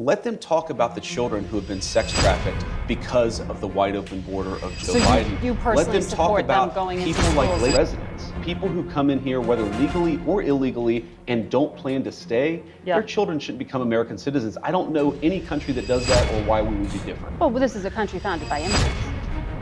Let them talk about the children who have been sex trafficked because of the wide open border of Joe Biden. You personally Let them talk support them about going into people like schools. late residents, people who come in here, whether legally or illegally, and don't plan to stay. Yeah. Their children shouldn't become American citizens. I don't know any country that does that or why we would be different. Well, this is a country founded by immigrants.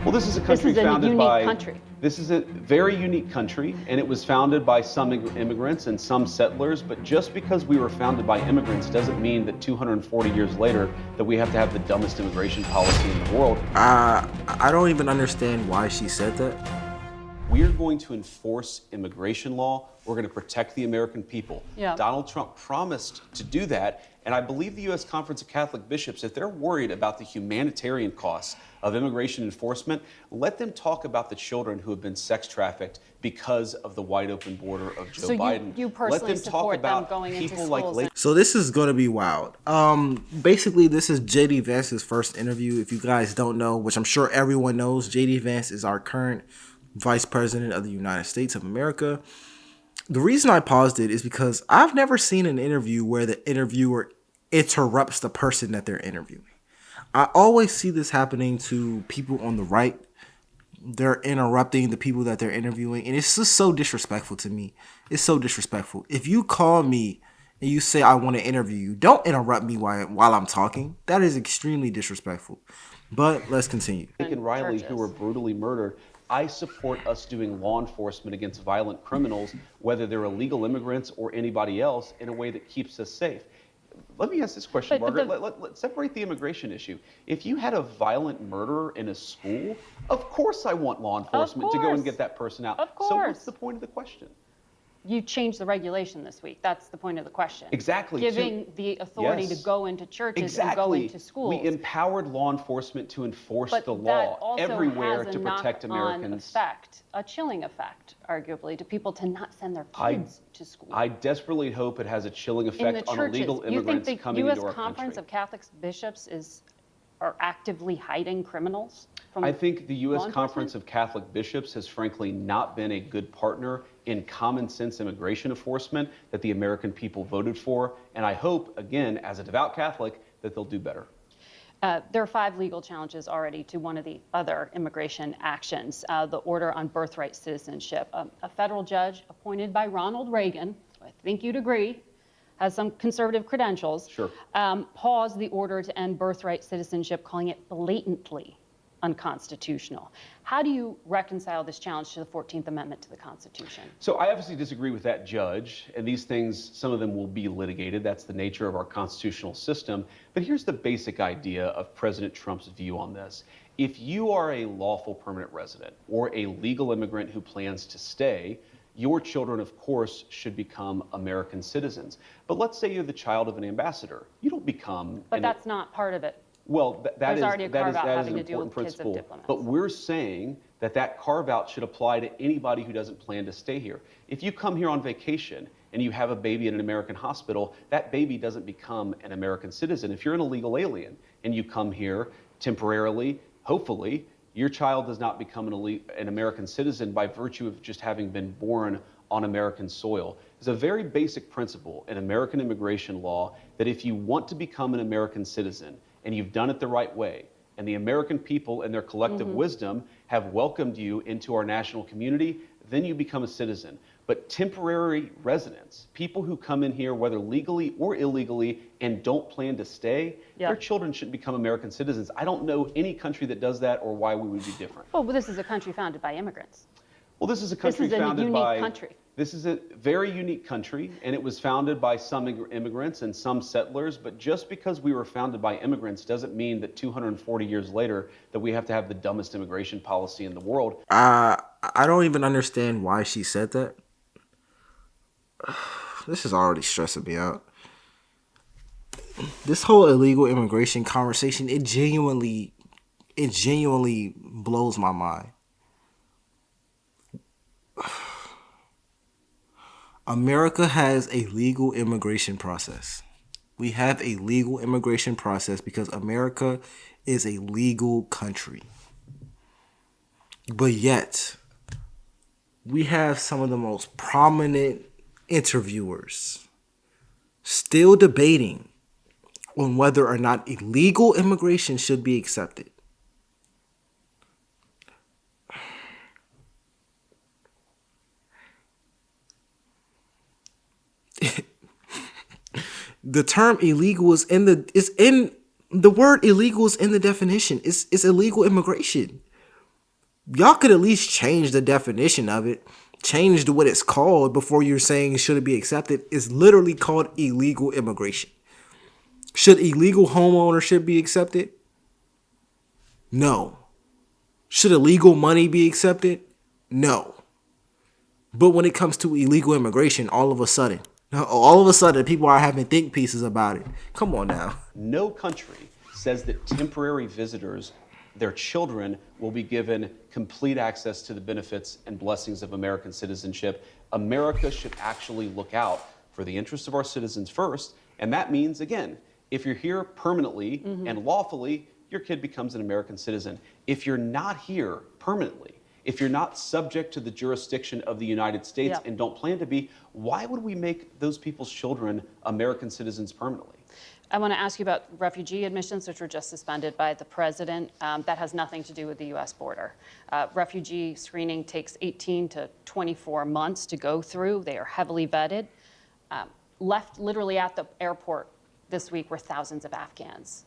Well, this is a country founded unique by. country. This is a very unique country, and it was founded by some immigrants and some settlers. But just because we were founded by immigrants doesn't mean that 240 years later that we have to have the dumbest immigration policy in the world. I don't even understand why she said that. We are going to enforce immigration law. We're going to protect the American people. Yeah. Donald Trump promised to do that. And I believe the U.S. Conference of Catholic Bishops, if they're worried about the humanitarian costs of immigration enforcement, let them talk about the children who have been sex trafficked because of the wide open border of Joe Biden. You personally let them talk support them about going into people schools. like So this is going to be wild. Basically, this is J.D. Vance's first interview. If you guys don't know, which I'm sure everyone knows, J.D. Vance is our current Vice President of the United States of America. The reason I paused it is because I've never seen an interview where the interviewer interrupts the person that they're interviewing. I always see this happening to people on the right. They're interrupting the people that they're interviewing, and it's just so disrespectful to me. It's so disrespectful. If you call me and you say I want to interview you, don't interrupt me while I'm talking. That is extremely disrespectful. But let's continue. and Riley, who were brutally murdered. I support us doing law enforcement against violent criminals, whether they're illegal immigrants or anybody else, in a way that keeps us safe. Let me ask this question, Margaret. Let's separate the immigration issue. If you had a violent murderer in a school, of course I want law enforcement to go and get that person out. Of course. So what's the point of the question? You changed the regulation this week. That's the point of the question. Exactly. Giving the authority to go into churches and go into schools. We empowered law enforcement to enforce But the that law also everywhere has to protect Americans. Effect, a chilling effect, arguably, to people to not send their kids to school. I desperately hope it has a chilling In the effect on churches, illegal immigrants you think the coming U.S. into our Conference country. of Catholic Bishops are actively hiding criminals from I think the U.S. law Conference enforcement? of Catholic Bishops has frankly not been a good partner in common sense immigration enforcement that the American people voted for. And I hope, again, as a devout Catholic, that they'll do better. There are 5 legal challenges already to one of the other immigration actions, the order on birthright citizenship. A federal judge appointed by Ronald Reagan, I think you'd agree, has some conservative credentials, Sure. paused the order to end birthright citizenship, calling it blatantly unconstitutional. How do you reconcile this challenge to the 14th Amendment to the Constitution? So I obviously disagree with that judge, and these things, some of them will be litigated. That's the nature of our constitutional system. But here's the basic idea of President Trump's view on this. If you are a lawful permanent resident or a legal immigrant who plans to stay, your children, of course, should become American citizens. But let's say you're the child of an ambassador. You don't become... But that's not part of it. Well, that is already a carve-out an having to deal important with kids of principle. diplomats. But we're saying that carve-out should apply to anybody who doesn't plan to stay here. If you come here on vacation and you have a baby in an American hospital, that baby doesn't become an American citizen. If you're an illegal alien and you come here temporarily, hopefully, your child does not become an American citizen by virtue of just having been born on American soil. It's a very basic principle in American immigration law that if you want to become an American citizen and you've done it the right way, and the American people in their collective wisdom have welcomed you into our national community, then you become a citizen. But temporary residents, people who come in here, whether legally or illegally, and don't plan to stay, their children shouldn't become American citizens. I don't know any country that does that or why we would be different. Well, this is a country founded by immigrants. Well, this is a country founded by... country. This is a very unique country, and it was founded by some immigrants and some settlers, but just because we were founded by immigrants doesn't mean that 240 years later that we have to have the dumbest immigration policy in the world. I don't even understand why she said that. This is already stressing me out. This whole illegal immigration conversation, it genuinely blows my mind. America has a legal immigration process. We have a legal immigration process because America is a legal country. But yet, we have some of the most prominent interviewers still debating on whether or not illegal immigration should be accepted. The term illegal is the word illegal is in the definition. It's illegal immigration. Y'all could at least change the definition of it, change what it's called before you're saying should it be accepted. It's literally called illegal immigration. Should illegal home ownership be accepted? No. Should illegal money be accepted? No. But when it comes to illegal immigration, all of a sudden, people are having think pieces about it. Come on now. No country says that temporary visitors, their children, will be given complete access to the benefits and blessings of American citizenship. America should actually look out for the interests of our citizens first. And that means, again, if you're here permanently and lawfully, your kid becomes an American citizen. If you're not here permanently, if you're not subject to the jurisdiction of the United States and don't plan to be, why would we make those people's children American citizens permanently? I want to ask you about refugee admissions, which were just suspended by the president. That has nothing to do with the U.S. border. Refugee screening takes 18 to 24 months to go through. They are heavily vetted. Left literally at the airport this week were thousands of Afghans,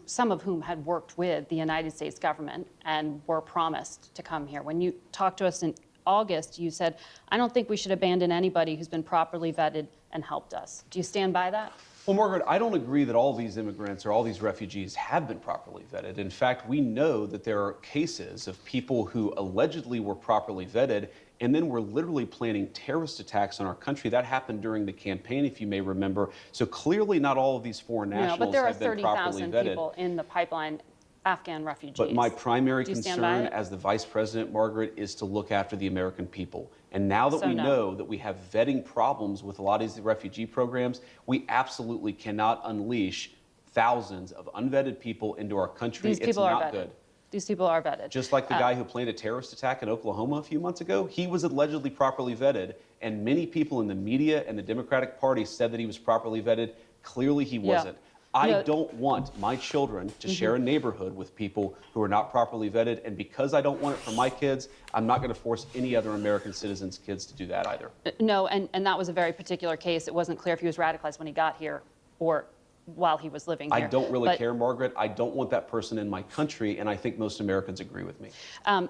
some of whom had worked with the United States government and were promised to come here. When you talked to us in August, you said, I don't think we should abandon anybody who's been properly vetted and helped us. Do you stand by that? Well, Margaret, I don't agree that all these immigrants or all these refugees have been properly vetted. In fact, we know that there are cases of people who allegedly were properly vetted and then were literally planning terrorist attacks on our country. That happened during the campaign, if you may remember. So clearly not all of these foreign nationals have been properly vetted. But there are 30,000 people in the pipeline, Afghan refugees. But my primary concern as the Vice President, Margaret, is to look after the American people. And now that we know that we have vetting problems with a lot of these refugee programs, we absolutely cannot unleash thousands of unvetted people into our country. It's not good. These people are vetted. Just like the guy who planned a terrorist attack in Oklahoma a few months ago, he was allegedly properly vetted, and many people in the media and the Democratic Party said that he was properly vetted. Clearly he wasn't. I don't want my children to share a neighborhood with people who are not properly vetted, and because I don't want it for my kids, I'm not going to force any other American citizens' kids to do that either. No, and that was a very particular case. It wasn't clear if he was radicalized when he got here or while he was living here. I don't really care, Margaret. I don't want that person in my country, and I think most Americans agree with me.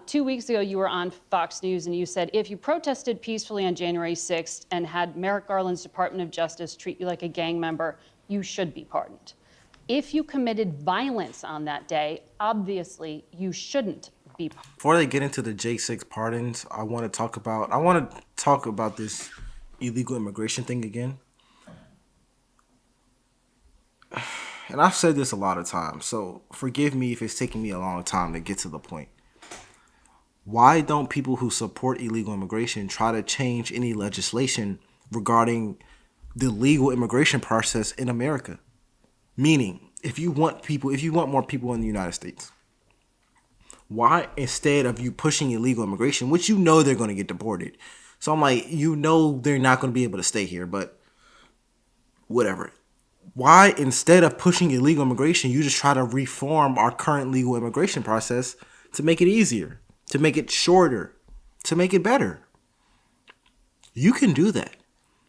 2 weeks ago, you were on Fox News, and you said, if you protested peacefully on January 6th and had Merrick Garland's Department of Justice treat you like a gang member, you should be pardoned. If you committed violence on that day, obviously you shouldn't be pardoned. Before they get into the J6 pardons, I want to talk about this illegal immigration thing again. And I've said this a lot of times, so forgive me if it's taking me a long time to get to the point. Why don't people who support illegal immigration try to change any legislation regarding the legal immigration process in America? Meaning, if you want more people in the United States, why, instead of you pushing illegal immigration, which you know they're going to get deported. So I'm like, you know they're not going to be able to stay here, but whatever. Why, instead of pushing illegal immigration, you just try to reform our current legal immigration process to make it easier, to make it shorter, to make it better? You can do that.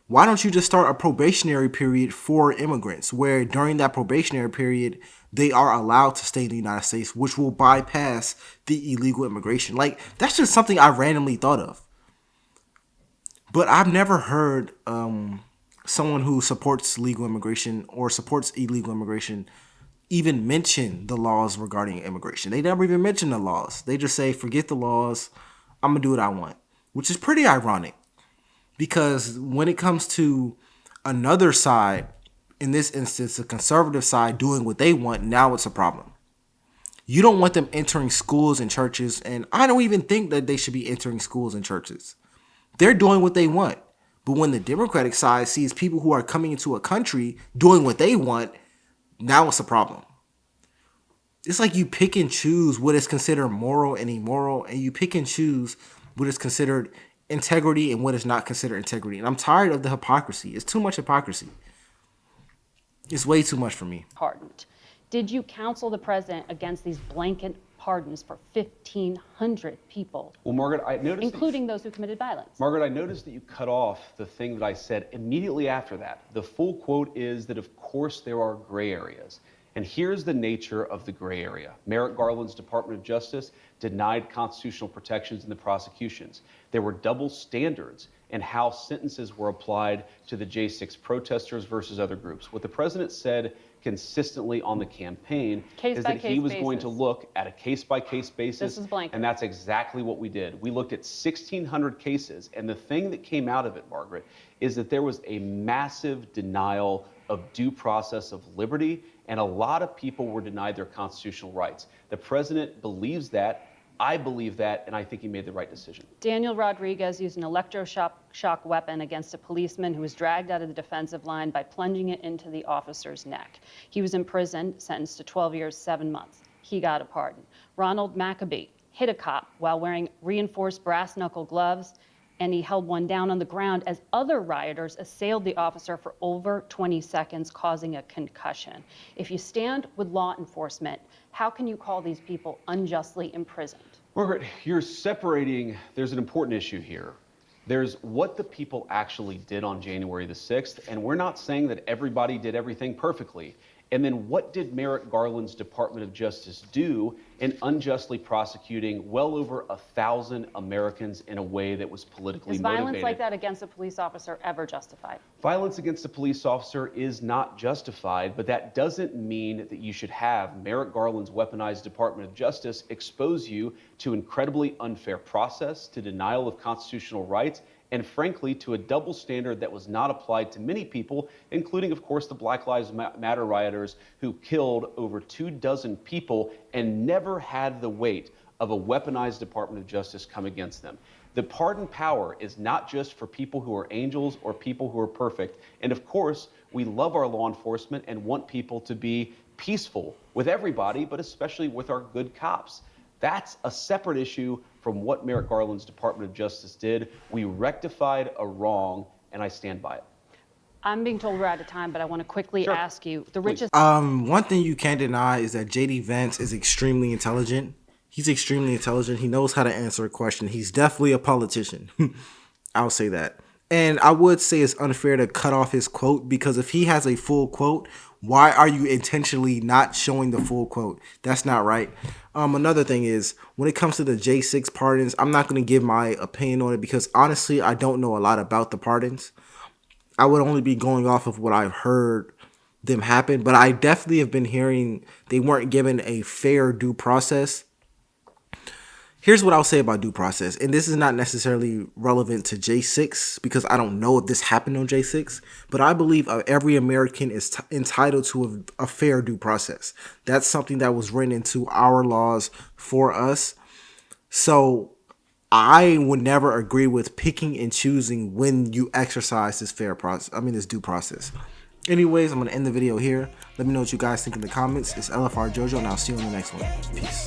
Why don't you just start a probationary period for immigrants where during that probationary period, they are allowed to stay in the United States, which will bypass the illegal immigration? Like, that's just something I randomly thought of. But I've never heard someone who supports legal immigration or supports illegal immigration even mention the laws regarding immigration. They never even mention the laws. They just say, forget the laws, I'm going to do what I want, which is pretty ironic. Because when it comes to another side, in this instance, the conservative side doing what they want, now it's a problem. You don't want them entering schools and churches, and I don't even think that they should be entering schools and churches. They're doing what they want. But when the Democratic side sees people who are coming into a country doing what they want, now it's a problem. It's like you pick and choose what is considered moral and immoral, and you pick and choose what is considered integrity and what is not considered integrity. And I'm tired of the hypocrisy. It's too much hypocrisy. It's way too much for me. Pardoned. Did you counsel the president against these blanket pardons for 1,500 people? Well, Margaret, I noticed including those who committed violence. Margaret, I noticed that you cut off the thing that I said immediately after that. The full quote is that, of course, there are gray areas. And here's the nature of the gray area. Merrick Garland's Department of Justice denied constitutional protections in the prosecutions. There were double standards in how sentences were applied to the J6 protesters versus other groups. What the president said consistently on the campaign is that he was going to look at a case-by-case basis. This is blanket. And that's exactly what we did. We looked at 1,600 cases, and the thing that came out of it, Margaret, is that there was a massive denial of due process of liberty, and a lot of people were denied their constitutional rights. The president believes that. I believe that, and I think he made the right decision. Daniel Rodriguez used an electroshock weapon against a policeman who was dragged out of the defensive line by plunging it into the officer's neck. He was imprisoned, sentenced to 12 years, 7 months. He got a pardon. Ronald Maccabee hit a cop while wearing reinforced brass knuckle gloves, and he held one down on the ground as other rioters assailed the officer for over 20 seconds, causing a concussion. If you stand with law enforcement, how can you call these people unjustly imprisoned? Margaret, you're separating, there's an important issue here. There's what the people actually did on January the 6th, and we're not saying that everybody did everything perfectly. And then what did Merrick Garland's Department of Justice do in unjustly prosecuting well over 1,000 Americans in a way that was politically motivated? Is violence like that against a police officer ever justified? Violence against a police officer is not justified, but that doesn't mean that you should have Merrick Garland's weaponized Department of Justice expose you to incredibly unfair process, to denial of constitutional rights, and frankly, to a double standard that was not applied to many people, including, of course, the Black Lives Matter rioters who killed over 24 people and never had the weight of a weaponized Department of Justice come against them. The pardon power is not just for people who are angels or people who are perfect. And of course, we love our law enforcement and want people to be peaceful with everybody, but especially with our good cops. That's a separate issue from what Merrick Garland's Department of Justice did. We rectified a wrong, and I stand by it. I'm being told we're out of time, but I want to quickly ask you, the richest... One thing you can't deny is that JD Vance is extremely intelligent. He's extremely intelligent. He knows how to answer a question. He's definitely a politician. I'll say that. And I would say it's unfair to cut off his quote, because if he has a full quote, why are you intentionally not showing the full quote? That's not right. Another thing is, when it comes to the J6 pardons, I'm not going to give my opinion on it because honestly, I don't know a lot about the pardons. I would only be going off of what I've heard them happen, but I definitely have been hearing they weren't given a fair due process. Here's what I'll say about due process, and this is not necessarily relevant to J6 because I don't know if this happened on J6, but I believe every American is entitled to a fair due process. That's something that was written into our laws for us. So I would never agree with picking and choosing when you exercise this this due process. Anyways, I'm going to end the video here. Let me know what you guys think in the comments. It's LFR JoJo, and I'll see you in the next one. Peace.